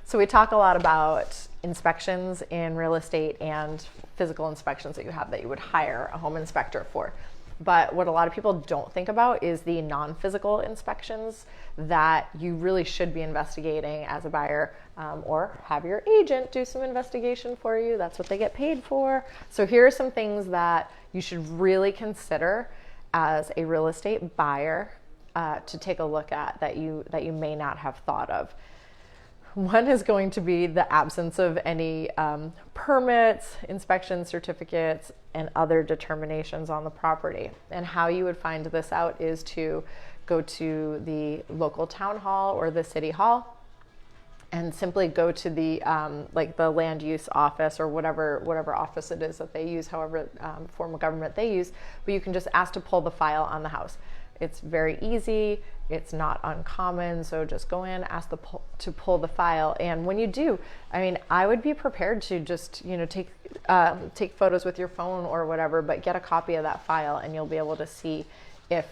So we talk a lot about inspections in real estate and physical inspections that you would hire a home inspector for. But what a lot of people don't think about is the non-physical inspections that you really should be investigating as a buyer, or have your agent do some investigation for you. That's what they get paid for. So here are some things that you should really consider as a real estate buyer to take a look at that you may not have thought of. One is going to be the absence of any permits, inspection certificates, and other determinations on the property. And how you would find this out is to go to the local town hall or the city hall and simply go to the like the land use office or whatever office it is that they use, however form of government they use. But you can just ask to pull the file on the house. It's very easy. It's not uncommon. So just go in, ask to pull the file. And when you do, I mean, I would be prepared to just, take photos with your phone or whatever, but get a copy of that file and you'll be able to see if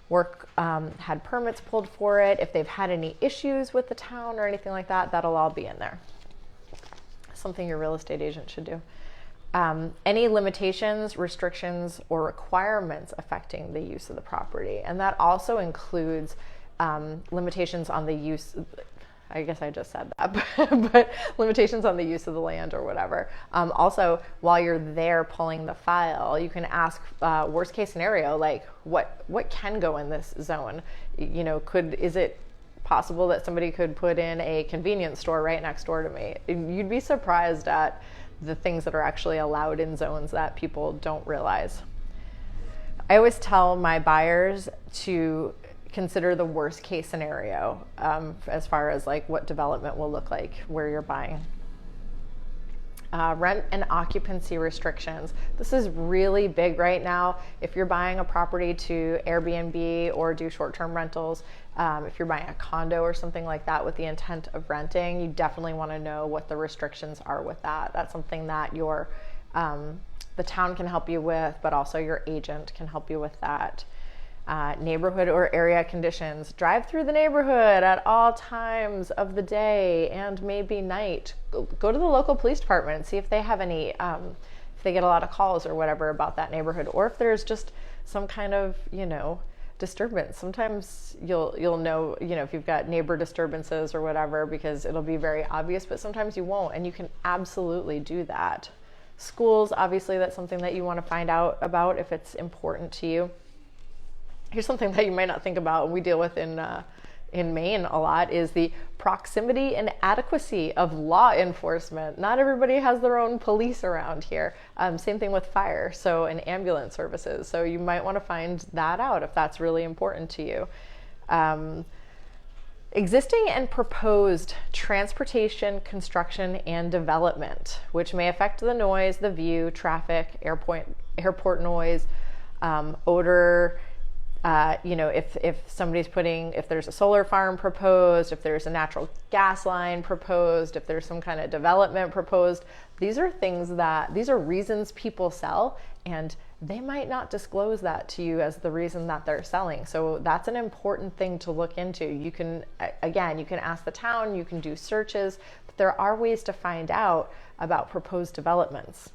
work had permits pulled for it, if they've had any issues with the town or anything like that. That'll all be in there. Something your real estate agent should do. Any limitations, restrictions, or requirements affecting the use of the property. And that also includes limitations on the use, I guess I just said that, but limitations on the use of the land or whatever. Also, while you're there pulling the file, you can ask worst case scenario, like what can go in this zone? Is it possible that somebody could put in a convenience store right next door to me? You'd be surprised at the things that are actually allowed in zones that people don't realize. I always tell my buyers to consider the worst case scenario as far as like what development will look like where you're buying. Rent and occupancy restrictions. This is really big right now. If you're buying a property to Airbnb or do short-term rentals, if you're buying a condo or something like that with the intent of renting, you definitely want to know what the restrictions are with that. That's something that the town can help you with, but also your agent can help you with that. Neighborhood or area conditions. Drive through the neighborhood at all times of the day and maybe night. Go to the local police department and see if they have any, if they get a lot of calls or whatever about that neighborhood, or if there's just some kind of, disturbance. Sometimes you'll know, if you've got neighbor disturbances or whatever, because it'll be very obvious, but sometimes you won't, and you can absolutely do that. Schools, obviously, that's something that you want to find out about if it's important to you. Here's something that you might not think about, and we deal with in Maine a lot, is the proximity and adequacy of law enforcement. Not everybody has their own police around here. Same thing with fire, and ambulance services. So you might want to find that out if that's really important to you. Existing and proposed transportation, construction, and development, which may affect the noise, the view, traffic, airport noise, odor. If there's a solar farm proposed, if there's a natural gas line proposed, if there's some kind of development proposed, these are reasons people sell, and they might not disclose that to you as the reason that they're selling. So that's an important thing to look into. You can ask the town, you can do searches, but there are ways to find out about proposed developments.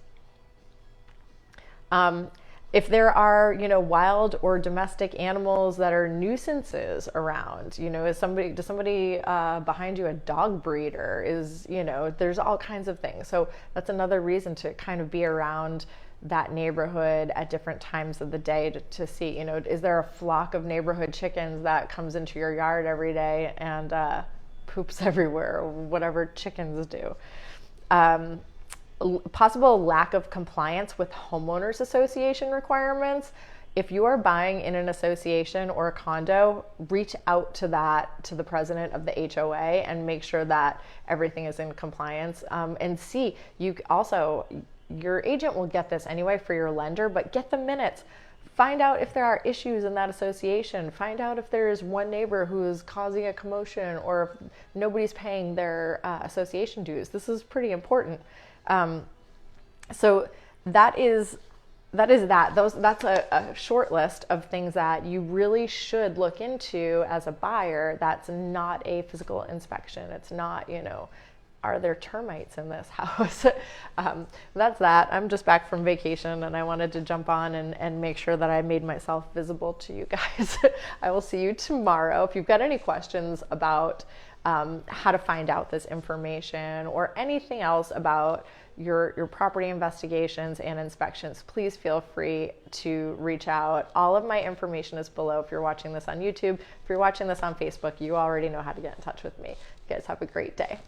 If there are, wild or domestic animals that are nuisances around, does somebody behind you a dog breeder? There's all kinds of things. So that's another reason to kind of be around that neighborhood at different times of the day to see, is there a flock of neighborhood chickens that comes into your yard every day and poops everywhere, or whatever chickens do. Possible lack of compliance with homeowners association requirements. If you are buying in an association or a condo, reach out to the president of the HOA and make sure that everything is in compliance. And see, your agent will get this anyway for your lender, but get the minutes. Find out if there are issues in that association. Find out if there is one neighbor who is causing a commotion, or if nobody's paying their association dues. This is pretty important. So that is That's a short list of things that you really should look into as a buyer. That's not a physical inspection. It's not, are there termites in this house? That's that. I'm just back from vacation and I wanted to jump on and make sure that I made myself visible to you guys. I will see you tomorrow. If you've got any questions about how to find out this information or anything else about your property investigations and inspections, please feel free to reach out. All of my information is below if you're watching this on YouTube. If you're watching this on Facebook, you already know how to get in touch with me. You guys have a great day.